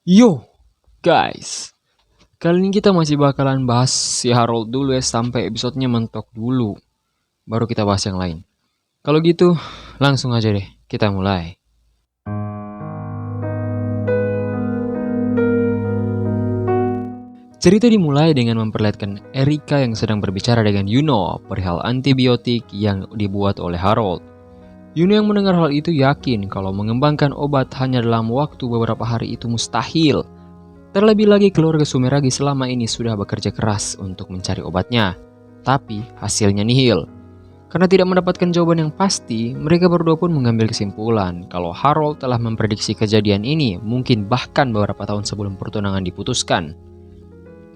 Yo guys, kali ini kita masih bakalan bahas si Harold dulu ya sampai episodenya mentok dulu. Baru kita bahas yang lain. Kalau gitu, langsung aja deh kita mulai. Cerita dimulai dengan memperlihatkan Erika yang sedang berbicara dengan Yuno perihal antibiotik yang dibuat oleh Harold. Yuno yang mendengar hal itu yakin kalau mengembangkan obat hanya dalam waktu beberapa hari itu mustahil. Terlebih lagi keluarga Sumeragi selama ini sudah bekerja keras untuk mencari obatnya. Tapi hasilnya nihil. Karena tidak mendapatkan jawaban yang pasti, mereka berdua pun mengambil kesimpulan kalau Harold telah memprediksi kejadian ini mungkin bahkan beberapa tahun sebelum pertunangan diputuskan.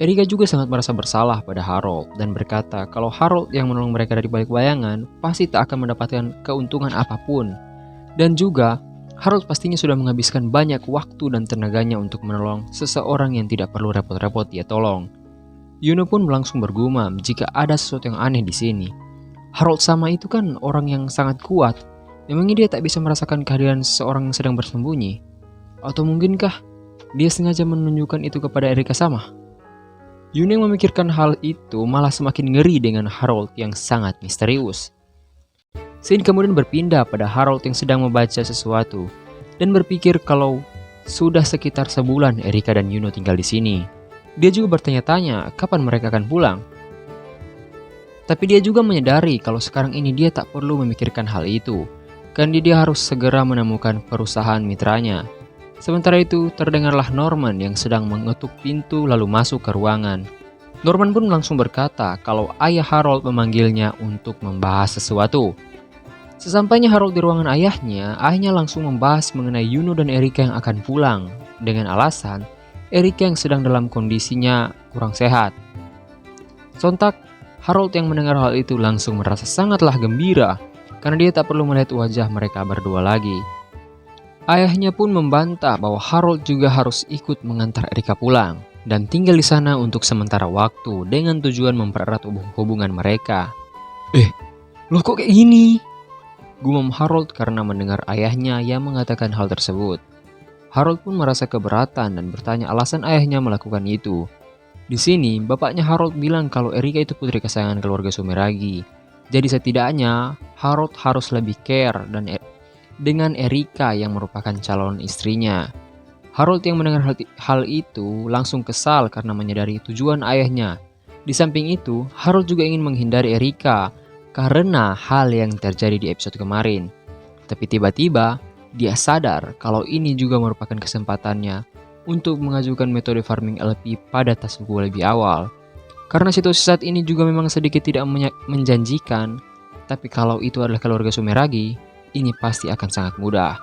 Erika juga sangat merasa bersalah pada Harold dan berkata kalau Harold yang menolong mereka dari balik bayangan pasti tak akan mendapatkan keuntungan apapun. Dan juga Harold pastinya sudah menghabiskan banyak waktu dan tenaganya untuk menolong seseorang yang tidak perlu repot-repot dia tolong. Yuno pun langsung bergumam jika ada sesuatu yang aneh di sini. Harold sama itu kan orang yang sangat kuat. Memangnya dia tak bisa merasakan kehadiran seseorang yang sedang bersembunyi? Atau mungkinkah dia sengaja menunjukkan itu kepada Erika sama? Yuno yang memikirkan hal itu malah semakin ngeri dengan Harold yang sangat misterius. Scene kemudian berpindah pada Harold yang sedang membaca sesuatu dan berpikir kalau sudah sekitar sebulan Erika dan Yuno tinggal di sini. Dia juga bertanya-tanya kapan mereka akan pulang. Tapi dia juga menyadari kalau sekarang ini dia tak perlu memikirkan hal itu, karena dia harus segera menemukan perusahaan mitranya. Sementara itu terdengarlah Norman yang sedang mengetuk pintu lalu masuk ke ruangan. Norman pun langsung berkata kalau ayah Harold memanggilnya untuk membahas sesuatu. Sesampainya Harold di ruangan ayahnya langsung membahas mengenai Yuno dan Erika yang akan pulang, dengan alasan Erika yang sedang dalam kondisinya kurang sehat. Sontak, Harold yang mendengar hal itu langsung merasa sangatlah gembira, karena dia tak perlu melihat wajah mereka berdua lagi. Ayahnya pun membantah bahwa Harold juga harus ikut mengantar Erika pulang, dan tinggal di sana untuk sementara waktu dengan tujuan mempererat hubungan mereka. Loh kok kayak gini? Gumam Harold karena mendengar ayahnya yang mengatakan hal tersebut. Harold pun merasa keberatan dan bertanya alasan ayahnya melakukan itu. Di sini, bapaknya Harold bilang kalau Erika itu putri kesayangan keluarga Sumeragi. Jadi setidaknya, Harold harus lebih care dengan Erika yang merupakan calon istrinya. Harold yang mendengar hal itu langsung kesal karena menyadari tujuan ayahnya. Di samping itu, Harold juga ingin menghindari Erika karena hal yang terjadi di episode kemarin. Tapi tiba-tiba, dia sadar kalau ini juga merupakan kesempatannya untuk mengajukan metode farming LP pada Tasuku lebih awal. Karena situasi saat ini juga memang sedikit tidak menjanjikan, tapi kalau itu adalah keluarga Sumeragi, ini pasti akan sangat mudah.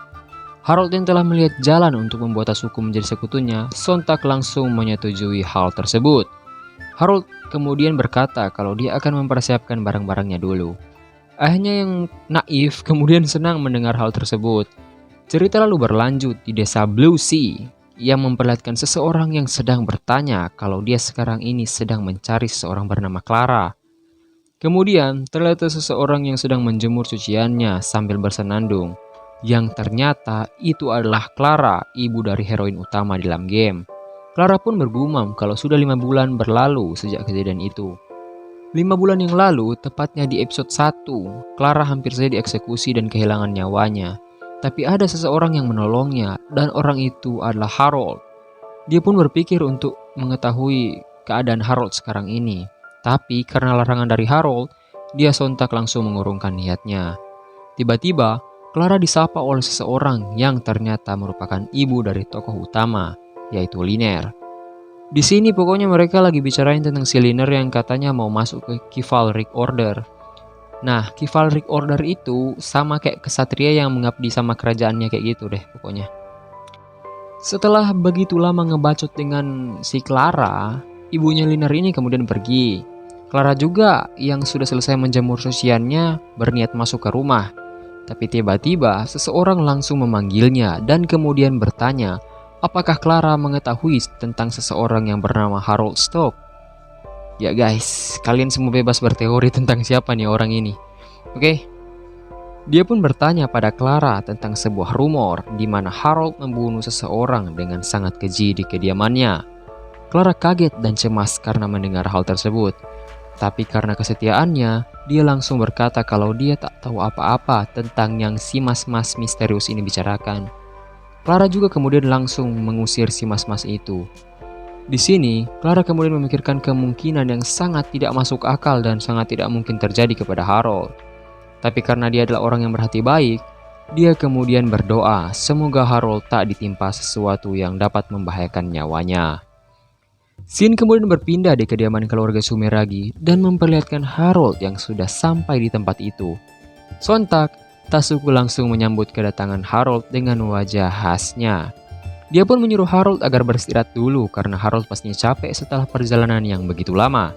Harold yang telah melihat jalan untuk membuat Tasuku menjadi sekutunya, sontak langsung menyetujui hal tersebut. Harold kemudian berkata kalau dia akan mempersiapkan barang-barangnya dulu. Ayahnya yang naif kemudian senang mendengar hal tersebut. Cerita lalu berlanjut di desa Blue Sea yang memperlihatkan seseorang yang sedang bertanya kalau dia sekarang ini sedang mencari seseorang bernama Clara. Kemudian terlihat seseorang yang sedang menjemur cuciannya sambil bersenandung, yang ternyata itu adalah Clara, ibu dari heroin utama di dalam game. Clara pun bergumam kalau sudah 5 bulan berlalu sejak kejadian itu. 5 bulan yang lalu, tepatnya di episode 1, Clara hampir saja dieksekusi dan kehilangan nyawanya. Tapi ada seseorang yang menolongnya, dan orang itu adalah Harold. Dia pun berpikir untuk mengetahui keadaan Harold sekarang ini. Tapi karena larangan dari Harold, dia sontak langsung mengurungkan niatnya. Tiba-tiba, Clara disapa oleh seseorang yang ternyata merupakan ibu dari tokoh utama, yaitu Liner. Di sini pokoknya mereka lagi bicarain tentang si Liner yang katanya mau masuk ke Chivalric Order. Nah, Chivalric Order itu sama kayak kesatria yang mengabdi sama kerajaannya kayak gitu deh pokoknya. Setelah begitu lama ngebacot dengan si Clara, ibunya Liner ini kemudian pergi. Clara juga yang sudah selesai menjemur cuciannya berniat masuk ke rumah. Tapi tiba-tiba seseorang langsung memanggilnya dan kemudian bertanya, apakah Clara mengetahui tentang seseorang yang bernama Harold Stock? Ya guys, kalian semua bebas berteori tentang siapa nih orang ini. Oke? Dia pun bertanya pada Clara tentang sebuah rumor di mana Harold membunuh seseorang dengan sangat keji di kediamannya. Clara kaget dan cemas karena mendengar hal tersebut. Tapi karena kesetiaannya, dia langsung berkata kalau dia tak tahu apa-apa tentang yang si mas-mas misterius ini bicarakan. Clara juga kemudian langsung mengusir si mas-mas itu. Di sini, Clara kemudian memikirkan kemungkinan yang sangat tidak masuk akal dan sangat tidak mungkin terjadi kepada Harold. Tapi karena dia adalah orang yang berhati baik, dia kemudian berdoa semoga Harold tak ditimpa sesuatu yang dapat membahayakan nyawanya. Scene kemudian berpindah di kediaman keluarga Sumeragi dan memperlihatkan Harold yang sudah sampai di tempat itu. Sontak, Tasuku langsung menyambut kedatangan Harold dengan wajah khasnya. Dia pun menyuruh Harold agar beristirahat dulu karena Harold pastinya capek setelah perjalanan yang begitu lama.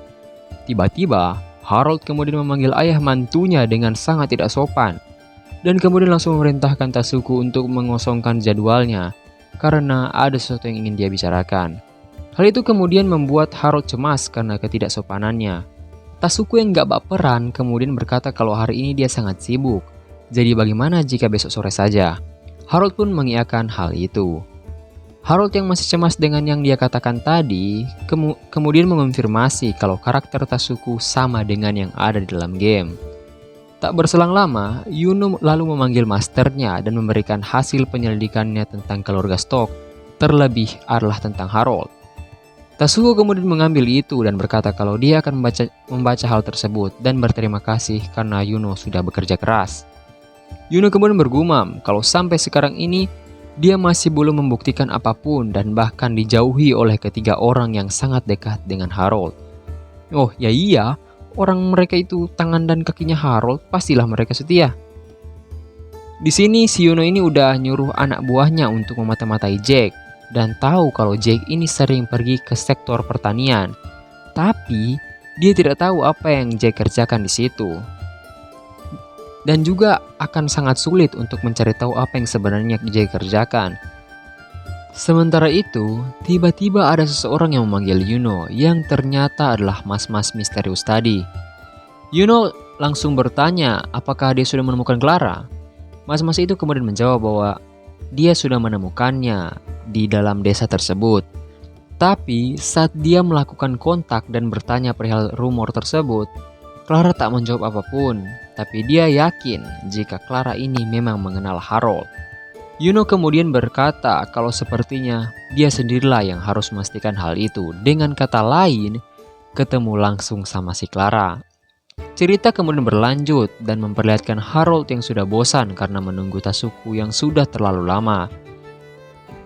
Tiba-tiba, Harold kemudian memanggil ayah mantunya dengan sangat tidak sopan. Dan kemudian langsung memerintahkan Tasuku untuk mengosongkan jadwalnya karena ada sesuatu yang ingin dia bicarakan. Hal itu kemudian membuat Harold cemas karena ketidaksopanannya. Tasuku yang gak baperan kemudian berkata kalau hari ini dia sangat sibuk. Jadi bagaimana jika besok sore saja? Harold pun mengiyakan hal itu. Harold yang masih cemas dengan yang dia katakan tadi, kemudian mengonfirmasi kalau karakter Tasuku sama dengan yang ada di dalam game. Tak berselang lama, Yuno lalu memanggil masternya dan memberikan hasil penyelidikannya tentang keluarga Stock, terlebih adalah tentang Harold. Tasuku kemudian mengambil itu dan berkata kalau dia akan membaca hal tersebut dan berterima kasih karena Yuno sudah bekerja keras. Yuno kemudian bergumam kalau sampai sekarang ini dia masih belum membuktikan apapun dan bahkan dijauhi oleh ketiga orang yang sangat dekat dengan Harold. Oh ya iya, orang mereka itu tangan dan kakinya Harold, pastilah mereka setia. Di sini si Yuno ini udah nyuruh anak buahnya untuk memata-matai Jack dan tahu kalau Jack ini sering pergi ke sektor pertanian. Tapi dia tidak tahu apa yang Jack kerjakan di situ. Dan juga akan sangat sulit untuk mencari tahu apa yang sebenarnya Jack kerjakan. Sementara itu, tiba-tiba ada seseorang yang memanggil Yuno yang ternyata adalah mas-mas misterius tadi. Yuno langsung bertanya apakah dia sudah menemukan Clara. Mas-mas itu kemudian menjawab bahwa dia sudah menemukannya di dalam desa tersebut. Tapi saat dia melakukan kontak dan bertanya perihal rumor tersebut, Clara tak menjawab apapun, tapi dia yakin jika Clara ini memang mengenal Harold. Yuno kemudian berkata kalau sepertinya dia sendirilah yang harus memastikan hal itu. Dengan kata lain, ketemu langsung sama si Clara. Cerita kemudian berlanjut dan memperlihatkan Harold yang sudah bosan karena menunggu Tasuku yang sudah terlalu lama.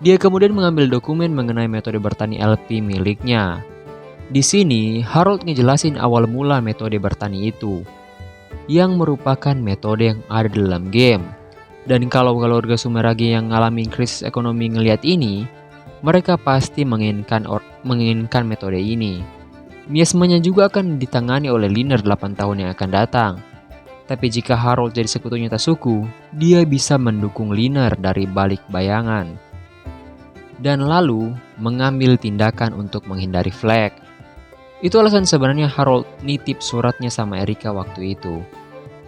Dia kemudian mengambil dokumen mengenai metode bertani LP miliknya. Di sini, Harold ngejelasin awal mula metode bertani itu, yang merupakan metode yang ada di dalam game. Dan kalau keluarga Sumeragi yang ngalamin krisis ekonomi ngelihat ini, mereka pasti menginginkan metode ini. Miasmanya juga akan ditangani oleh Liner 8 tahun yang akan datang. Tapi jika Harold jadi sekutunya Tasuku, dia bisa mendukung Liner dari balik bayangan. Dan lalu mengambil tindakan untuk menghindari Flag. Itu alasan sebenarnya Harold nitip suratnya sama Erika waktu itu.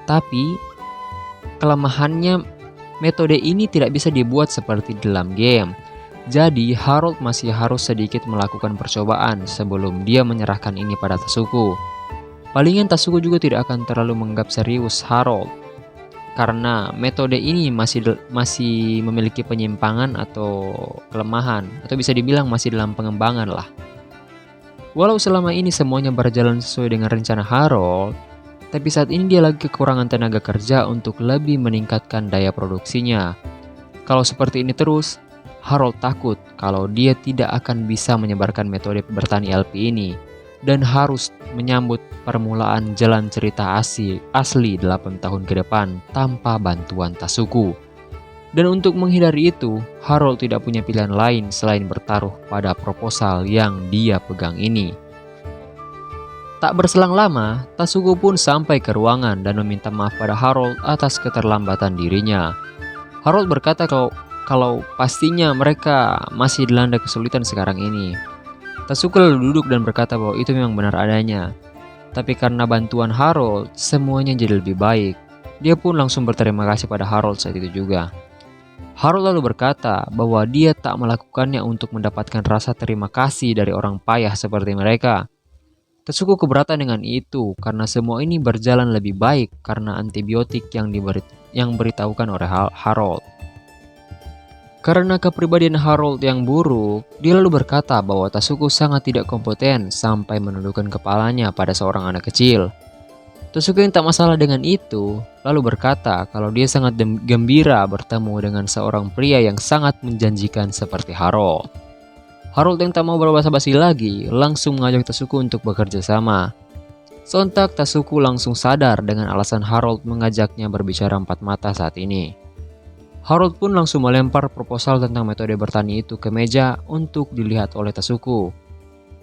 Tapi kelemahannya metode ini tidak bisa dibuat seperti dalam game. Jadi Harold masih harus sedikit melakukan percobaan sebelum dia menyerahkan ini pada Tasuku. Palingan Tasuku juga tidak akan terlalu menganggap serius Harold, karena metode ini masih memiliki penyimpangan atau kelemahan, atau bisa dibilang masih dalam pengembangan lah. Walau selama ini semuanya berjalan sesuai dengan rencana Harold, tapi saat ini dia lagi kekurangan tenaga kerja untuk lebih meningkatkan daya produksinya. Kalau seperti ini terus, Harold takut kalau dia tidak akan bisa menyebarkan metode bertani LP ini dan harus menyambut permulaan jalan cerita asli 8 tahun ke depan tanpa bantuan Tasuku. Dan untuk menghindari itu, Harold tidak punya pilihan lain selain bertaruh pada proposal yang dia pegang ini. Tak berselang lama, Tasuku pun sampai ke ruangan dan meminta maaf pada Harold atas keterlambatan dirinya. Harold berkata kalau pastinya mereka masih dilanda kesulitan sekarang ini. Tasuku lalu duduk dan berkata bahwa itu memang benar adanya. Tapi karena bantuan Harold, semuanya jadi lebih baik. Dia pun langsung berterima kasih pada Harold saat itu juga. Harold lalu berkata bahwa dia tak melakukannya untuk mendapatkan rasa terima kasih dari orang payah seperti mereka. Tasuku keberatan dengan itu karena semua ini berjalan lebih baik karena antibiotik yang beritahukan oleh Harold. Karena kepribadian Harold yang buruk, dia lalu berkata bahwa Tasuku sangat tidak kompeten sampai menundukkan kepalanya pada seorang anak kecil. Tasuku yang tak masalah dengan itu, lalu berkata kalau dia sangat gembira bertemu dengan seorang pria yang sangat menjanjikan seperti Harold. Harold yang tak mau berbasa-basi lagi, langsung mengajak Tasuku untuk bekerja sama. Sontak Tasuku langsung sadar dengan alasan Harold mengajaknya berbicara empat mata saat ini. Harold pun langsung melempar proposal tentang metode bertani itu ke meja untuk dilihat oleh Tasuku.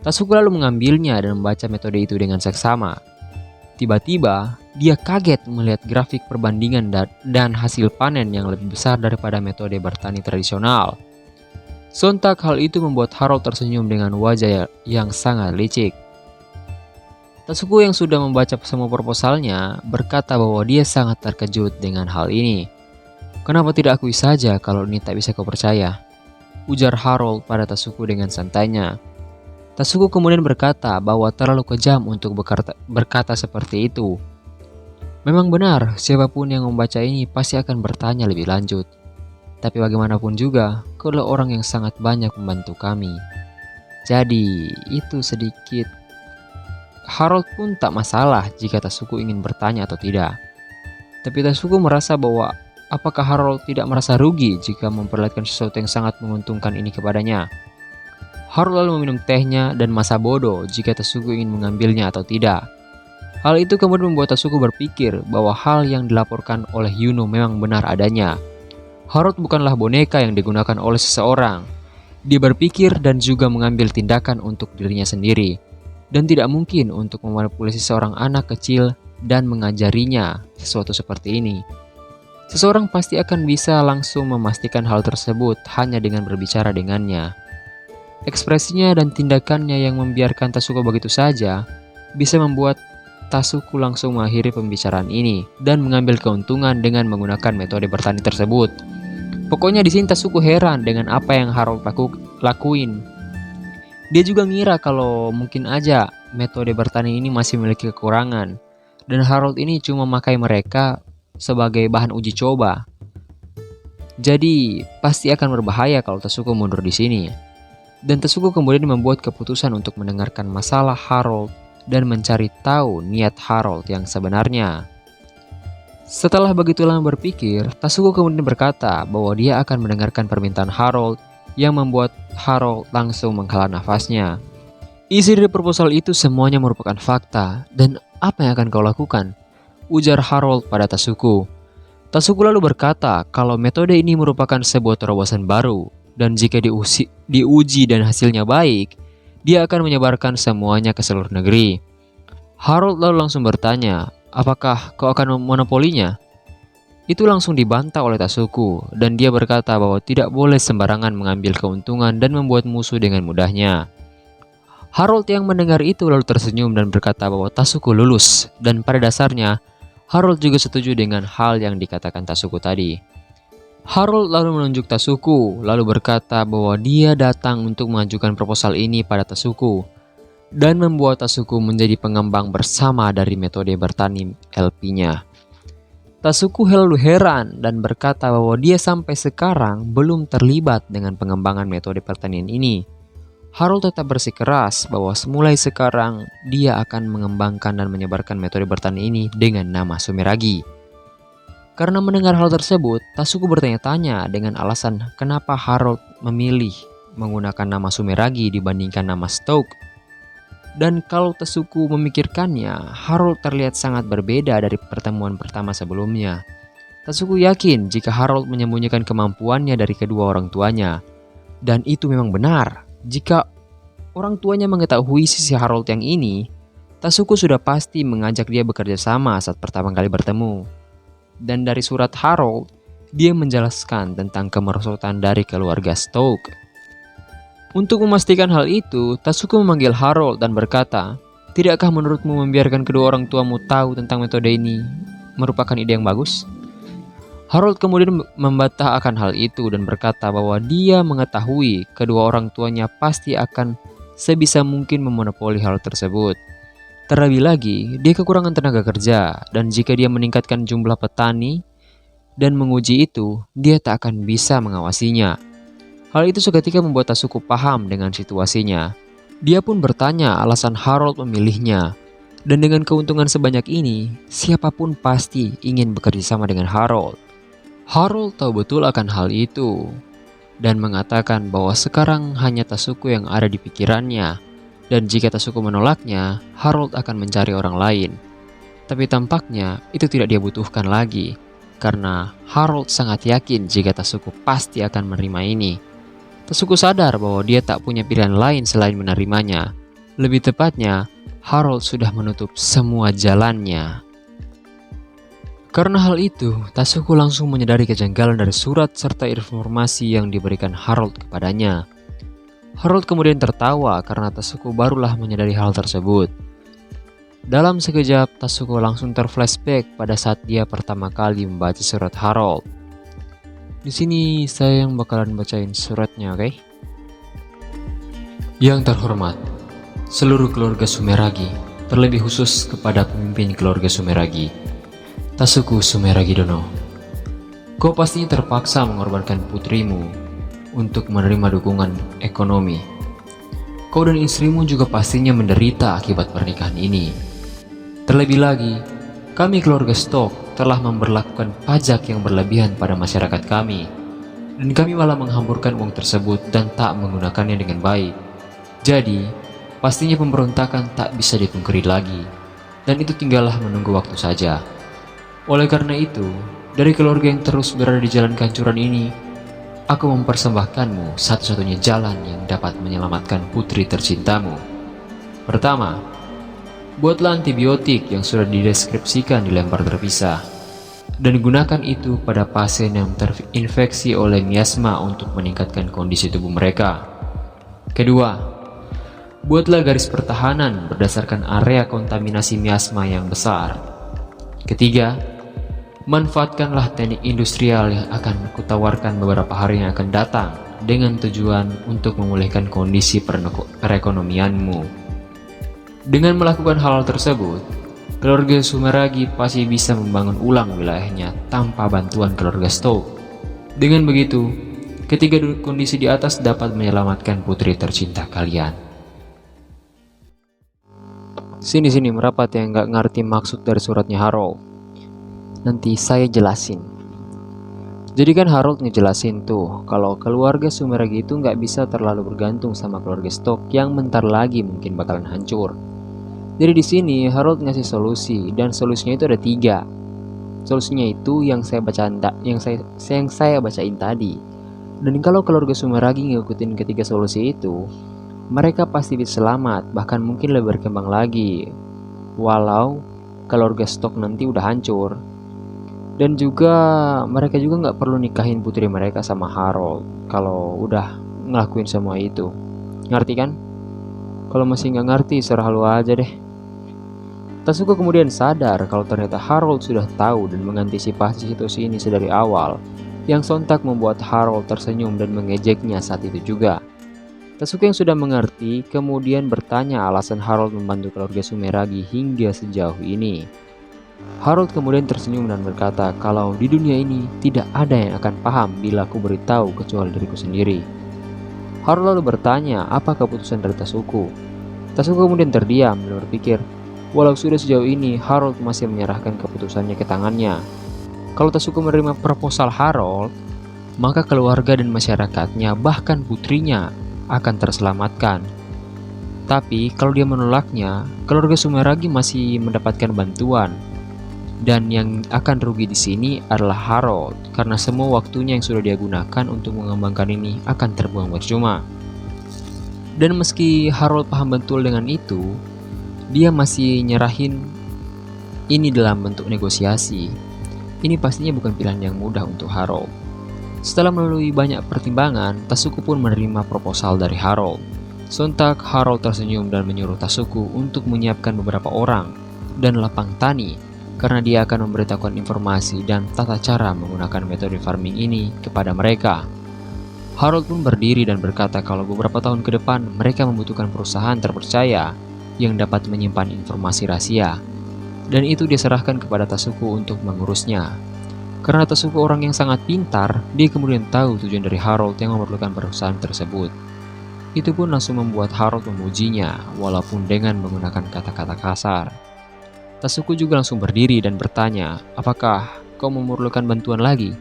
Tasuku lalu mengambilnya dan membaca metode itu dengan seksama. Tiba-tiba, dia kaget melihat grafik perbandingan dan hasil panen yang lebih besar daripada metode bertani tradisional. Sontak hal itu membuat Harold tersenyum dengan wajah yang sangat licik. Tasuku yang sudah membaca semua proposalnya berkata bahwa dia sangat terkejut dengan hal ini. "Kenapa tidak akui saja kalau ini tak bisa kau percaya?" ujar Harold pada Tasuku dengan santainya. Tasuku kemudian berkata bahwa terlalu kejam untuk berkata seperti itu. Memang benar, siapapun yang membaca ini pasti akan bertanya lebih lanjut. Tapi bagaimanapun juga, kau adalah orang yang sangat banyak membantu kami. Jadi, itu sedikit. Harold pun tak masalah jika Tasuku ingin bertanya atau tidak. Tapi Tasuku merasa bahwa apakah Harold tidak merasa rugi jika memperlihatkan sesuatu yang sangat menguntungkan ini kepadanya? Harold lalu meminum tehnya dan masa bodoh jika Tasuku ingin mengambilnya atau tidak. Hal itu kemudian membuat Tasuku berpikir bahwa hal yang dilaporkan oleh Yuno memang benar adanya. Harold bukanlah boneka yang digunakan oleh seseorang. Dia berpikir dan juga mengambil tindakan untuk dirinya sendiri. Dan tidak mungkin untuk memanipulasi seorang anak kecil dan mengajarinya sesuatu seperti ini. Seseorang pasti akan bisa langsung memastikan hal tersebut hanya dengan berbicara dengannya. Ekspresinya dan tindakannya yang membiarkan Tasuku begitu saja bisa membuat Tasuku langsung mengakhiri pembicaraan ini dan mengambil keuntungan dengan menggunakan metode bertani tersebut. Pokoknya di sini Tasuku heran dengan apa yang Harold lakuin. Dia juga ngira kalau mungkin aja metode bertani ini masih memiliki kekurangan dan Harold ini cuma memakai mereka sebagai bahan uji coba. Jadi pasti akan berbahaya kalau Tasuku mundur di sini. Dan Tasuku kemudian membuat keputusan untuk mendengarkan masalah Harold dan mencari tahu niat Harold yang sebenarnya. Setelah begitu lama berpikir, Tasuku kemudian berkata bahwa dia akan mendengarkan permintaan Harold yang membuat Harold langsung menghela nafasnya. Isi dari proposal itu semuanya merupakan fakta, dan apa yang akan kau lakukan? Ujar Harold pada Tasuku. Tasuku lalu berkata kalau metode ini merupakan sebuah terobosan baru, dan jika diuji dan hasilnya baik, dia akan menyebarkan semuanya ke seluruh negeri. Harold lalu langsung bertanya, apakah kau akan memonopolinya? Itu langsung dibantah oleh Tasuku, dan dia berkata bahwa tidak boleh sembarangan mengambil keuntungan dan membuat musuh dengan mudahnya. Harold yang mendengar itu lalu tersenyum dan berkata bahwa Tasuku lulus, dan pada dasarnya Harold juga setuju dengan hal yang dikatakan Tasuku tadi. Harold lalu menunjuk Tasuku, lalu berkata bahwa dia datang untuk mengajukan proposal ini pada Tasuku, dan membuat Tasuku menjadi pengembang bersama dari metode bertani LP-nya. Tasuku lalu heran dan berkata bahwa dia sampai sekarang belum terlibat dengan pengembangan metode pertanian ini. Harold tetap bersikeras bahwa mulai sekarang dia akan mengembangkan dan menyebarkan metode bertani ini dengan nama Sumeragi. Karena mendengar hal tersebut, Tasuku bertanya-tanya dengan alasan kenapa Harold memilih menggunakan nama Sumeragi dibandingkan nama Stoke. Dan kalau Tasuku memikirkannya, Harold terlihat sangat berbeda dari pertemuan pertama sebelumnya. Tasuku yakin jika Harold menyembunyikan kemampuannya dari kedua orang tuanya. Dan itu memang benar. Jika orang tuanya mengetahui sisi Harold yang ini, Tasuku sudah pasti mengajak dia bekerja sama saat pertama kali bertemu. Dan dari surat Harold, dia menjelaskan tentang kemerosotan dari keluarga Stoke. Untuk memastikan hal itu, Tasuku memanggil Harold dan berkata, "Tidakkah menurutmu membiarkan kedua orang tuamu tahu tentang metode ini merupakan ide yang bagus? Harold kemudian membantah akan hal itu dan berkata bahwa dia mengetahui kedua orang tuanya pasti akan sebisa mungkin memonopoli hal tersebut. Terlebih lagi, dia kekurangan tenaga kerja, dan jika dia meningkatkan jumlah petani dan menguji itu, dia tak akan bisa mengawasinya. Hal itu seketika membuat Tasuku paham dengan situasinya. Dia pun bertanya alasan Harold memilihnya. Dan dengan keuntungan sebanyak ini, siapapun pasti ingin bekerja sama dengan Harold. Harold tahu betul akan hal itu dan mengatakan bahwa sekarang hanya Tasuku yang ada di pikirannya, dan jika Tasuku menolaknya, Harold akan mencari orang lain. Tapi tampaknya itu tidak dia butuhkan lagi, karena Harold sangat yakin jika Tasuku pasti akan menerima ini. Tasuku sadar bahwa dia tak punya pilihan lain selain menerimanya. Lebih tepatnya, Harold sudah menutup semua jalannya. Karena hal itu, Tasuku langsung menyadari kejanggalan dari surat serta informasi yang diberikan Harold kepadanya. Harold kemudian tertawa karena Tasuku barulah menyadari hal tersebut. Dalam sekejap, Tasuku langsung terflashback pada saat dia pertama kali membaca surat Harold. Di sini saya yang bakalan bacain suratnya, oke? Yang terhormat, seluruh keluarga Sumeragi, terlebih khusus kepada pemimpin keluarga Sumeragi, Tasuku Sumeragi Dono. Kau pastinya terpaksa mengorbankan putrimu untuk menerima dukungan ekonomi. Kau dan istrimu juga pastinya menderita akibat pernikahan ini. Terlebih lagi, kami keluarga Stock telah memberlakukan pajak yang berlebihan pada masyarakat kami, dan kami malah menghamburkan uang tersebut dan tak menggunakannya dengan baik. Jadi, pastinya pemberontakan tak bisa dipungkiri lagi, dan itu tinggallah menunggu waktu saja. Oleh karena itu, dari keluarga yang terus berada di jalan kehancuran ini, aku mempersembahkanmu satu-satunya jalan yang dapat menyelamatkan putri tercintamu. Pertama, buatlah antibiotik yang sudah dideskripsikan di lembar terpisah, dan gunakan itu pada pasien yang terinfeksi oleh miasma untuk meningkatkan kondisi tubuh mereka. Kedua, buatlah garis pertahanan berdasarkan area kontaminasi miasma yang besar. Ketiga, manfaatkanlah teknik industrial yang akan kutawarkan beberapa hari yang akan datang dengan tujuan untuk memulihkan kondisi perekonomianmu. Dengan melakukan hal tersebut, keluarga Sumeragi pasti bisa membangun ulang wilayahnya tanpa bantuan keluarga Stoke. Dengan begitu, ketiga kondisi di atas dapat menyelamatkan putri tercinta kalian. Sini merapat yang nggak ngerti maksud dari suratnya Harold. Nanti saya jelasin. Jadi kan Harold ngejelasin tuh kalau keluarga Sumeragi itu nggak bisa terlalu bergantung sama keluarga Stock yang bentar lagi mungkin bakalan hancur. Jadi di sini Harold ngasih solusi, dan solusinya itu ada 3. Solusinya itu yang saya bacain tadi. Dan kalau keluarga Sumeragi ngikutin ketiga solusi itu, mereka pasti bisa selamat, bahkan mungkin lebih berkembang lagi. Walau keluarga Stock nanti udah hancur. Dan juga mereka juga nggak perlu nikahin putri mereka sama Harold kalau udah ngelakuin semua itu. Ngerti kan? Kalau masih nggak ngerti, serah lu aja deh. Tasuku kemudian sadar kalau ternyata Harold sudah tahu dan mengantisipasi situasi ini sedari awal, yang sontak membuat Harold tersenyum dan mengejeknya saat itu juga. Tasuku yang sudah mengerti kemudian bertanya alasan Harold membantu keluarga Sumeragi hingga sejauh ini. Harold kemudian tersenyum dan berkata kalau di dunia ini tidak ada yang akan paham bila aku beritahu kecuali diriku sendiri. Harold lalu bertanya apa keputusan dari Tasuku. Tasuku kemudian terdiam dan berpikir, walau sudah sejauh ini Harold masih menyerahkan keputusannya ke tangannya. Kalau Tasuku menerima proposal Harold, maka keluarga dan masyarakatnya bahkan putrinya akan terselamatkan. Tapi kalau dia menolaknya, keluarga Sumeragi masih mendapatkan bantuan. Dan yang akan rugi di sini adalah Harold, karena semua waktunya yang sudah dia gunakan untuk mengembangkan ini akan terbuang percuma. Dan meski Harold paham betul dengan itu, dia masih nyerahin ini dalam bentuk negosiasi. Ini pastinya bukan pilihan yang mudah untuk Harold. Setelah melalui banyak pertimbangan, Tasuku pun menerima proposal dari Harold. Sontak Harold tersenyum dan menyuruh Tasuku untuk menyiapkan beberapa orang dan lapang tani karena dia akan memberitahukan informasi dan tata cara menggunakan metode farming ini kepada mereka. Harold pun berdiri dan berkata kalau beberapa tahun ke depan mereka membutuhkan perusahaan terpercaya yang dapat menyimpan informasi rahasia, dan itu diserahkan kepada Tasuku untuk mengurusnya. Karena Tasuku orang yang sangat pintar, dia kemudian tahu tujuan dari Harold yang memerlukan perusahaan tersebut. Itu pun langsung membuat Harold memujinya, walaupun dengan menggunakan kata-kata kasar. Tasuku juga langsung berdiri dan bertanya, apakah kau memerlukan bantuan lagi?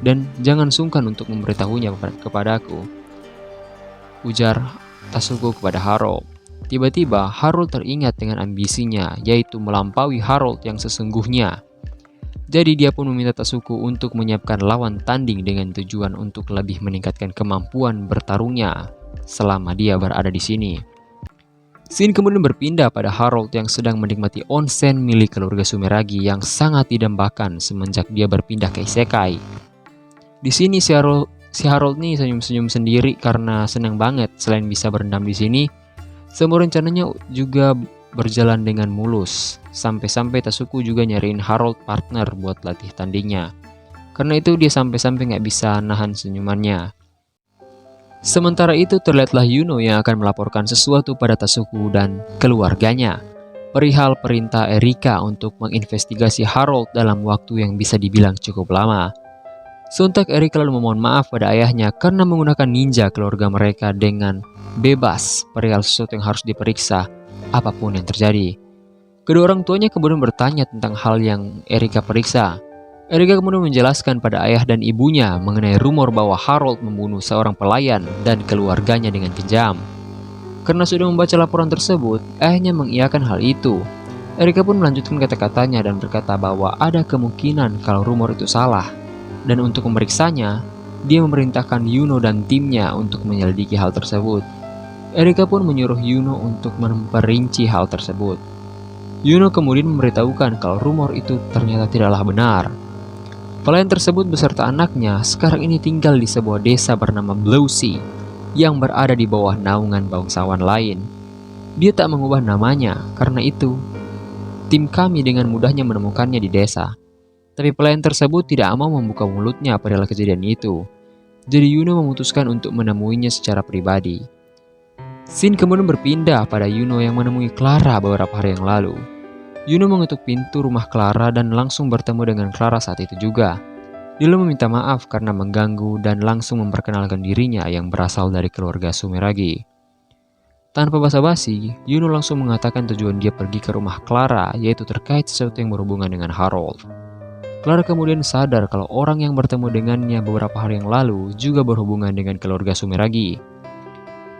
Dan jangan sungkan untuk memberitahunya kepadaku, ujar Tasuku kepada Harold. Tiba-tiba Harold teringat dengan ambisinya, yaitu melampaui Harold yang sesungguhnya. Jadi dia pun meminta Tasuku untuk menyiapkan lawan tanding dengan tujuan untuk lebih meningkatkan kemampuan bertarungnya selama dia berada di sini. Scene kemudian berpindah pada Harold yang sedang menikmati onsen milik keluarga Sumeragi yang sangat didambakan semenjak dia berpindah ke Isekai. Di sini si Harold nih senyum-senyum sendiri karena senang banget. Selain bisa berendam di sini, semua rencananya juga berjalan dengan mulus. Sampai-sampai Tasuku juga nyariin Harold partner buat latih tandingnya. Karena itu dia sampai-sampai nggak bisa nahan senyumannya. Sementara itu terlihatlah Yuno yang akan melaporkan sesuatu pada Tasuku dan keluarganya perihal perintah Erika untuk menginvestigasi Harold dalam waktu yang bisa dibilang cukup lama. Sontak Erika lalu memohon maaf pada ayahnya karena menggunakan ninja keluarga mereka dengan bebas perihal sesuatu yang harus diperiksa apapun yang terjadi. Kedua orang tuanya kemudian bertanya tentang hal yang Erika periksa. Erika kemudian menjelaskan pada ayah dan ibunya mengenai rumor bahwa Harold membunuh seorang pelayan dan keluarganya dengan kejam. Karena sudah membaca laporan tersebut, ayahnya mengiyakan hal itu. Erika pun melanjutkan kata-katanya dan berkata bahwa ada kemungkinan kalau rumor itu salah. Dan untuk memeriksanya, dia memerintahkan Yuno dan timnya untuk menyelidiki hal tersebut. Erika pun menyuruh Yuno untuk memperinci hal tersebut. Yuno kemudian memberitahukan kalau rumor itu ternyata tidaklah benar. Pelayan tersebut beserta anaknya sekarang ini tinggal di sebuah desa bernama Blowsea yang berada di bawah naungan bangsawan lain. Dia tak mengubah namanya, karena itu tim kami dengan mudahnya menemukannya di desa. Tapi pelayan tersebut tidak mau membuka mulutnya pada kejadian itu. Jadi Yuno memutuskan untuk menemuinya secara pribadi. Scene kemudian berpindah pada Yuno yang menemui Clara beberapa hari yang lalu. Yuno mengetuk pintu rumah Clara dan langsung bertemu dengan Clara saat itu juga. Dia lalu meminta maaf karena mengganggu dan langsung memperkenalkan dirinya yang berasal dari keluarga Sumeragi. Tanpa basa-basi, Yuno langsung mengatakan tujuan dia pergi ke rumah Clara, yaitu terkait sesuatu yang berhubungan dengan Harold. Clara kemudian sadar kalau orang yang bertemu dengannya beberapa hari yang lalu juga berhubungan dengan keluarga Sumeragi.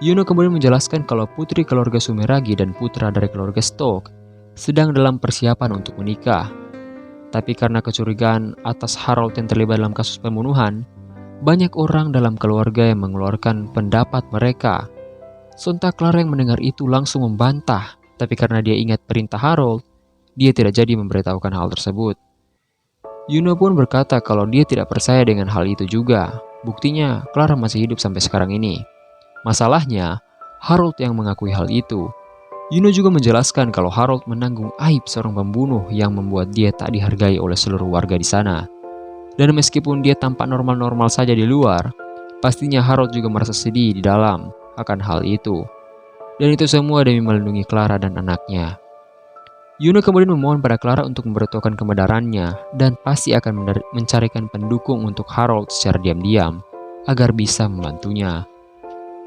Yuno kemudian menjelaskan kalau putri keluarga Sumeragi dan putra dari keluarga Stoke sedang dalam persiapan untuk menikah. Tapi karena kecurigaan atas Harold yang terlibat dalam kasus pembunuhan, banyak orang dalam keluarga yang mengeluarkan pendapat mereka. Sontak Clara yang mendengar itu langsung membantah, tapi karena dia ingat perintah Harold, dia tidak jadi memberitahukan hal tersebut. Yuno pun berkata kalau dia tidak percaya dengan hal itu juga. Buktinya, Clara masih hidup sampai sekarang ini. Masalahnya, Harold yang mengakui hal itu. Yuno juga menjelaskan kalau Harold menanggung aib seorang pembunuh yang membuat dia tak dihargai oleh seluruh warga di sana. Dan meskipun dia tampak normal-normal saja di luar, pastinya Harold juga merasa sedih di dalam akan hal itu. Dan itu semua demi melindungi Clara dan anaknya. Yuno kemudian memohon pada Clara untuk memberitahukan kebenarannya dan pasti akan mencarikan pendukung untuk Harold secara diam-diam agar bisa membantunya.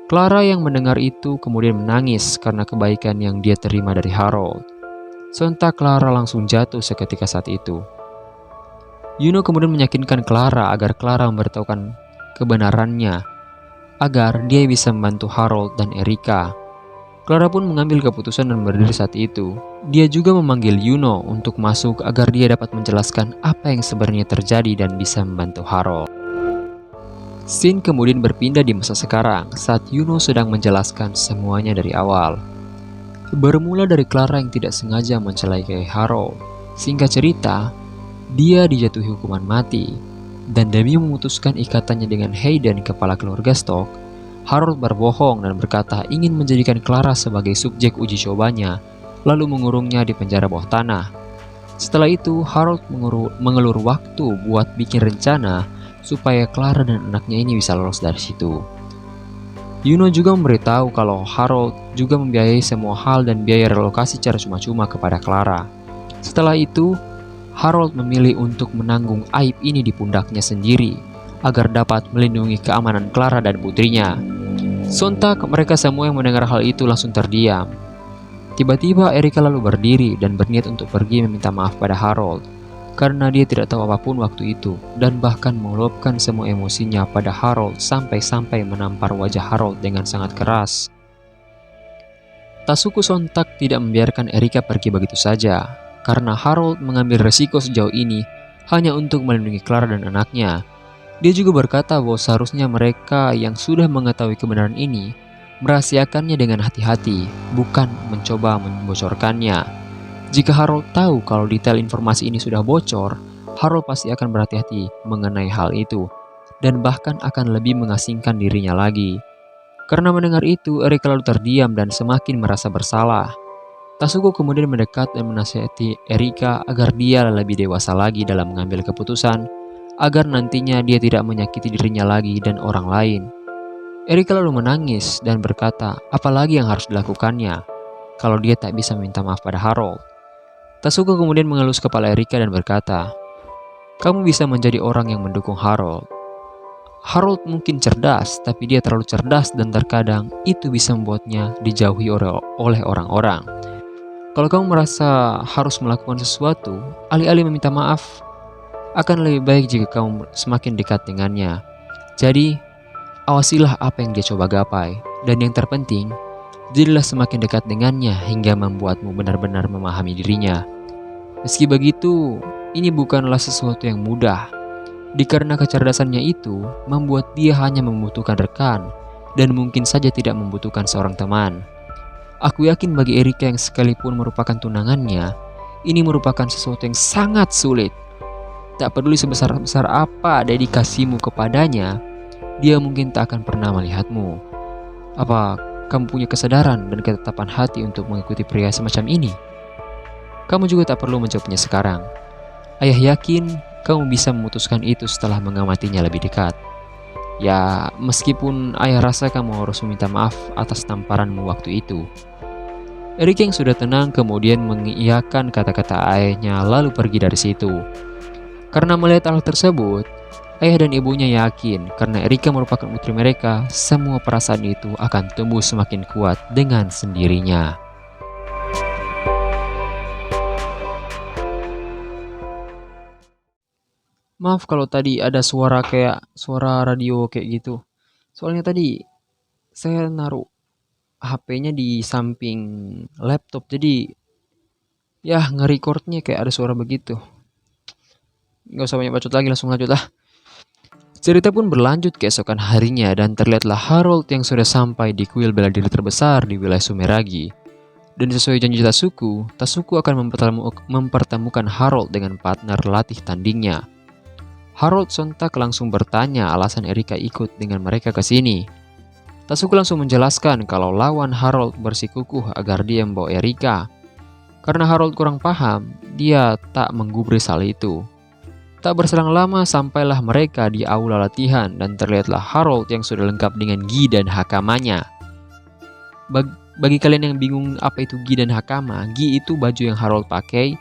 Clara yang mendengar itu kemudian menangis karena kebaikan yang dia terima dari Harold. Sontak Clara langsung jatuh seketika saat itu. Yuno kemudian meyakinkan Clara agar Clara memberitahukan kebenarannya agar dia bisa membantu Harold dan Erika. Clara pun mengambil keputusan dan berdiri saat itu. Dia juga memanggil Yuno untuk masuk agar dia dapat menjelaskan apa yang sebenarnya terjadi dan bisa membantu Harold. Scene kemudian berpindah di masa sekarang saat Yuno sedang menjelaskan semuanya dari awal. Bermula dari Clara yang tidak sengaja mencelakai Harold. Singkat cerita, dia dijatuhi hukuman mati. Dan demi memutuskan ikatannya dengan Hayden, kepala keluarga Stoke, Harold berbohong dan berkata ingin menjadikan Clara sebagai subjek uji cobanya, lalu mengurungnya di penjara bawah tanah. Setelah itu, Harold mengelur waktu buat bikin rencana supaya Clara dan anaknya ini bisa lolos dari situ. Yuno juga memberitahu kalau Harold juga membiayai semua hal dan biaya relokasi secara cuma-cuma kepada Clara. Setelah itu, Harold memilih untuk menanggung aib ini di pundaknya sendiri agar dapat melindungi keamanan Clara dan putrinya. Sontak mereka semua yang mendengar hal itu langsung terdiam. Tiba-tiba Erika lalu berdiri dan berniat untuk pergi meminta maaf pada Harold karena dia tidak tahu apapun waktu itu dan bahkan meluapkan semua emosinya pada Harold sampai-sampai menampar wajah Harold dengan sangat keras. Tasuku sontak tidak membiarkan Erika pergi begitu saja karena Harold mengambil resiko sejauh ini hanya untuk melindungi Clara dan anaknya. Dia juga berkata bahwa seharusnya mereka yang sudah mengetahui kebenaran ini merahasiakannya dengan hati-hati, bukan mencoba membocorkannya. Jika Harold tahu kalau detail informasi ini sudah bocor, Harold pasti akan berhati-hati mengenai hal itu, dan bahkan akan lebih mengasingkan dirinya lagi. Karena mendengar itu, Erika lalu terdiam dan semakin merasa bersalah. Tasuku kemudian mendekat dan menasihati Erika agar dia lebih dewasa lagi dalam mengambil keputusan, agar nantinya dia tidak menyakiti dirinya lagi dan orang lain. Erika lalu menangis dan berkata, apalagi yang harus dilakukannya kalau dia tak bisa meminta maaf pada Harold. Tasuku kemudian mengelus kepala Erika dan berkata, kamu bisa menjadi orang yang mendukung Harold. Harold mungkin cerdas, tapi dia terlalu cerdas dan terkadang itu bisa membuatnya dijauhi oleh orang-orang. Kalau kamu merasa harus melakukan sesuatu, alih-alih meminta maaf, akan lebih baik jika kamu semakin dekat dengannya. Jadi, awasilah apa yang dia coba gapai, dan yang terpenting, jadilah semakin dekat dengannya hingga membuatmu benar-benar memahami dirinya. Meski begitu, ini bukanlah sesuatu yang mudah. Dikarenakan kecerdasannya itu membuat dia hanya membutuhkan rekan dan mungkin saja tidak membutuhkan seorang teman. Aku yakin bagi Erika yang sekalipun merupakan tunangannya, ini merupakan sesuatu yang sangat sulit. Tak peduli sebesar-besar apa dedikasimu kepadanya, dia mungkin tak akan pernah melihatmu. Apa kamu punya kesadaran dan ketetapan hati untuk mengikuti pria semacam ini? Kamu juga tak perlu menjawabnya sekarang. Ayah yakin kamu bisa memutuskan itu setelah mengamatinya lebih dekat. Ya, meskipun ayah rasa kamu harus meminta maaf atas tamparanmu waktu itu. Erika yang sudah tenang kemudian mengiyakan kata-kata ayahnya lalu pergi dari situ. Karena melihat hal tersebut, ayah dan ibunya yakin karena Erika merupakan putri mereka, semua perasaan itu akan tumbuh semakin kuat dengan sendirinya. Maaf kalau tadi ada suara kayak suara radio kayak gitu. Soalnya tadi saya naruh HP-nya di samping laptop, jadi ya nge-recordnya kayak ada suara begitu. Gak usah banyak bacot lagi, langsung lanjut lah. Cerita pun berlanjut keesokan harinya dan terlihatlah Harold yang sudah sampai di kuil bela diri terbesar di wilayah Sumeragi. Dan sesuai janji Tasuku akan mempertemukan Harold dengan partner latih tandingnya. Harold sontak langsung bertanya alasan Erika ikut dengan mereka ke sini. Tasuku langsung menjelaskan kalau lawan Harold bersikukuh agar dia membawa Erika. Karena Harold kurang paham, dia tak menggubris hal itu. Tak berselang lama sampailah mereka di aula latihan dan terlihatlah Harold yang sudah lengkap dengan gi dan hakamanya. Bagi kalian yang bingung apa itu gi dan hakama, gi itu baju yang Harold pakai,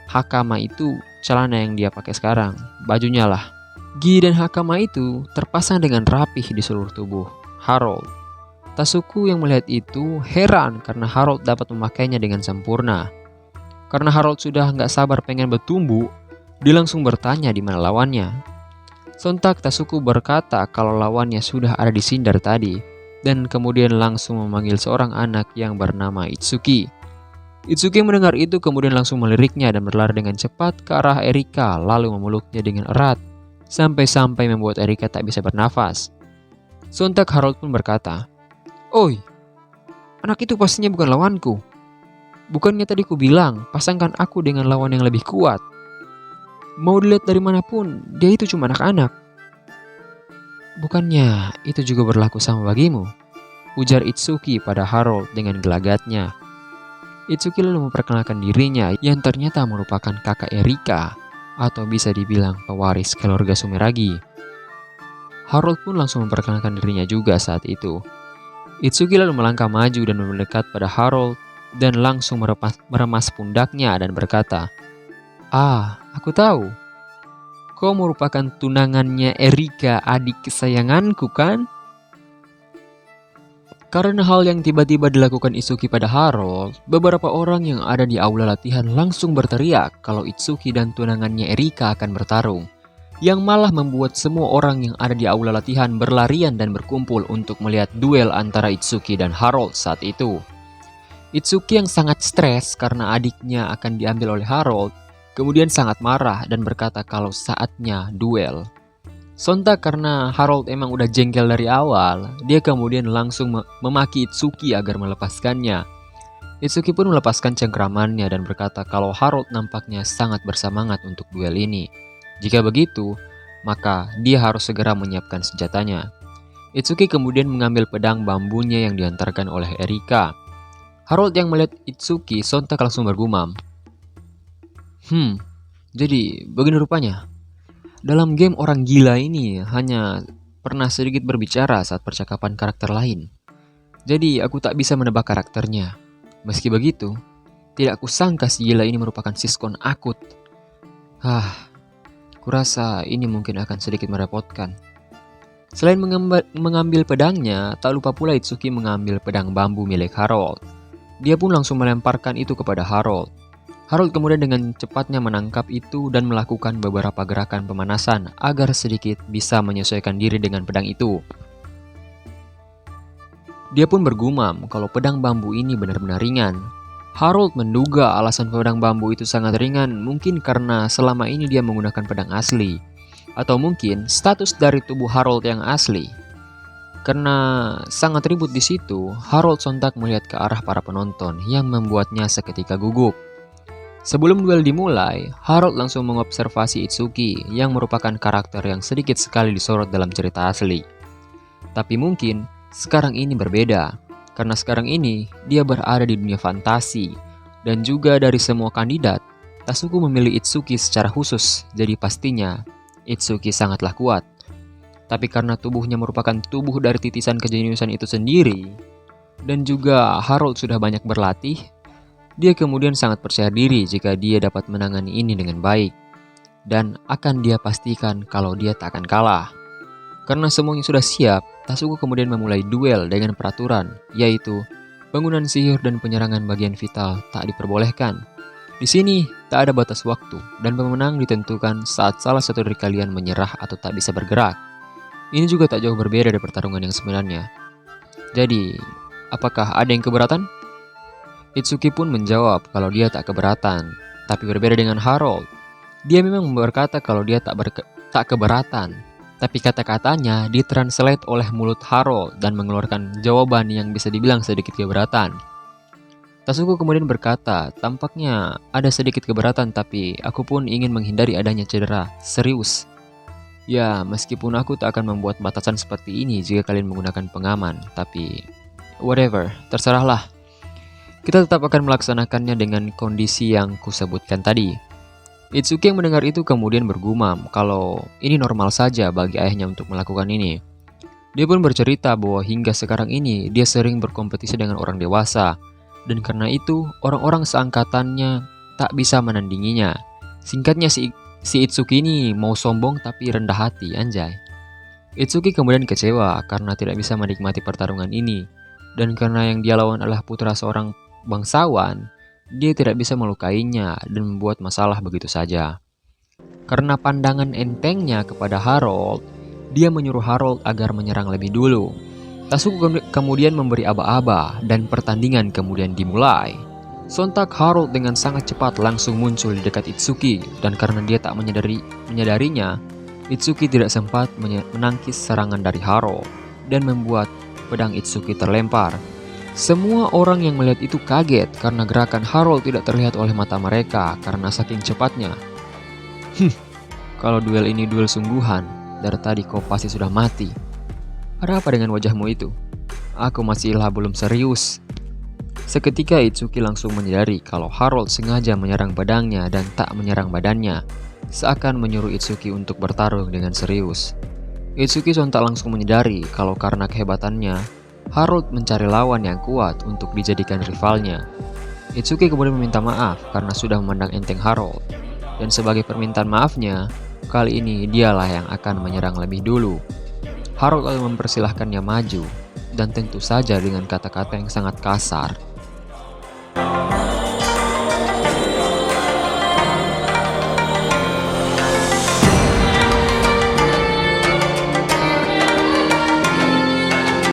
hakama itu celana yang dia pakai sekarang, bajunya lah. Gi dan hakama itu terpasang dengan rapih di seluruh tubuh Harold. Tasuku yang melihat itu heran karena Harold dapat memakainya dengan sempurna. Karena Harold sudah nggak sabar pengen bertumbuh, dia langsung bertanya di mana lawannya. Sontak Tasuku berkata kalau lawannya sudah ada di sini dari tadi, dan kemudian langsung memanggil seorang anak yang bernama Itsuki. Itsuki mendengar itu kemudian langsung meliriknya dan berlari dengan cepat ke arah Erika lalu memeluknya dengan erat sampai-sampai membuat Erika tak bisa bernafas. Sontak Harold pun berkata, "Oi, anak itu pastinya bukan lawanku. Bukannya tadi ku bilang pasangkan aku dengan lawan yang lebih kuat. Mau dilihat dari manapun, dia itu cuma anak-anak." "Bukannya itu juga berlaku sama bagimu?" ujar Itsuki pada Harold dengan gelagatnya. Itsuki lalu memperkenalkan dirinya yang ternyata merupakan kakak Erika, atau bisa dibilang pewaris keluarga Sumeragi. Harold pun langsung memperkenalkan dirinya juga saat itu. Itsuki lalu melangkah maju dan mendekat pada Harold dan langsung meremas pundaknya dan berkata, "Ah, aku tahu. Kau merupakan tunangannya Erika, adik kesayanganku kan?" Karena hal yang tiba-tiba dilakukan Itsuki pada Harold, beberapa orang yang ada di aula latihan langsung berteriak kalau Itsuki dan tunangannya Erika akan bertarung, yang malah membuat semua orang yang ada di aula latihan berlarian dan berkumpul untuk melihat duel antara Itsuki dan Harold saat itu. Itsuki yang sangat stres karena adiknya akan diambil oleh Harold, kemudian sangat marah dan berkata kalau saatnya duel. Sontak karena Harold emang udah jengkel dari awal, dia kemudian langsung memaki Itsuki agar melepaskannya. Itsuki pun melepaskan cengkramannya dan berkata kalau Harold nampaknya sangat bersemangat untuk duel ini. Jika begitu, maka dia harus segera menyiapkan senjatanya. Itsuki kemudian mengambil pedang bambunya yang diantarkan oleh Erika. Harold yang melihat Itsuki sontak langsung bergumam, jadi begini rupanya. Dalam game orang gila ini hanya pernah sedikit berbicara saat percakapan karakter lain. Jadi aku tak bisa menebak karakternya. Meski begitu, tidak kusangka si gila ini merupakan siskon akut. Kurasa ini mungkin akan sedikit merepotkan. Selain mengambil pedangnya, tak lupa pula Itsuki mengambil pedang bambu milik Harold. Dia pun langsung melemparkan itu kepada Harold. Harold kemudian dengan cepatnya menangkap itu dan melakukan beberapa gerakan pemanasan agar sedikit bisa menyesuaikan diri dengan pedang itu. Dia pun bergumam kalau pedang bambu ini benar-benar ringan. Harold menduga alasan pedang bambu itu sangat ringan mungkin karena selama ini dia menggunakan pedang asli. Atau mungkin status dari tubuh Harold yang asli. Karena sangat ribut di situ, Harold sontak melihat ke arah para penonton yang membuatnya seketika gugup. Sebelum duel dimulai, Harold langsung mengobservasi Itsuki yang merupakan karakter yang sedikit sekali disorot dalam cerita asli. Tapi mungkin sekarang ini berbeda, karena sekarang ini dia berada di dunia fantasi. Dan juga dari semua kandidat, Tasuku memilih Itsuki secara khusus, jadi pastinya Itsuki sangatlah kuat. Tapi karena tubuhnya merupakan tubuh dari titisan kejeniusan itu sendiri, dan juga Harold sudah banyak berlatih, dia kemudian sangat percaya diri jika dia dapat menangani ini dengan baik. Dan akan dia pastikan kalau dia tak akan kalah. Karena semuanya sudah siap, Tasuku kemudian memulai duel dengan peraturan, yaitu bangunan sihir dan penyerangan bagian vital tak diperbolehkan. Di sini tak ada batas waktu dan pemenang ditentukan saat salah satu dari kalian menyerah atau tak bisa bergerak. Ini juga tak jauh berbeda dari pertarungan yang sebenarnya. Jadi, apakah ada yang keberatan? Itsuki pun menjawab kalau dia tak keberatan, tapi berbeda dengan Harold. Dia memang berkata kalau dia tak keberatan, tapi kata-katanya ditranslate oleh mulut Harold dan mengeluarkan jawaban yang bisa dibilang sedikit keberatan. Tasuku kemudian berkata, tampaknya ada sedikit keberatan tapi aku pun ingin menghindari adanya cedera serius. Ya, meskipun aku tak akan membuat batasan seperti ini jika kalian menggunakan pengaman, tapi whatever, terserahlah. Kita tetap akan melaksanakannya dengan kondisi yang kusebutkan tadi. Itsuki yang mendengar itu kemudian bergumam kalau ini normal saja bagi ayahnya untuk melakukan ini. Dia pun bercerita bahwa hingga sekarang ini dia sering berkompetisi dengan orang dewasa, dan karena itu orang-orang seangkatannya tak bisa menandinginya. Singkatnya si Itsuki ini mau sombong tapi rendah hati, anjay. Itsuki kemudian kecewa karena tidak bisa menikmati pertarungan ini, dan karena yang dia lawan adalah putra seorang bangsawan, dia tidak bisa melukainya dan membuat masalah begitu saja. Karena pandangan entengnya kepada Harold, dia menyuruh Harold agar menyerang lebih dulu. Tasuku kemudian memberi aba-aba dan pertandingan kemudian dimulai. Sontak Harold dengan sangat cepat langsung muncul di dekat Itsuki, dan karena dia tak menyadarinya, Itsuki tidak sempat menangkis serangan dari Harold dan membuat pedang Itsuki terlempar. Semua orang yang melihat itu kaget karena gerakan Harold tidak terlihat oleh mata mereka karena saking cepatnya. Kalau duel ini duel sungguhan, dari tadi kau pasti sudah mati. Ada apa dengan wajahmu itu? Aku masihlah belum serius. Seketika Itsuki langsung menyadari kalau Harold sengaja menyerang pedangnya dan tak menyerang badannya, seakan menyuruh Itsuki untuk bertarung dengan serius. Itsuki sontak langsung menyadari kalau karena kehebatannya, Harold mencari lawan yang kuat untuk dijadikan rivalnya. Itsuki kemudian meminta maaf karena sudah memandang enteng Harold, dan sebagai permintaan maafnya, kali ini dialah yang akan menyerang lebih dulu. Harold lalu mempersilahkannya maju, dan tentu saja dengan kata-kata yang sangat kasar.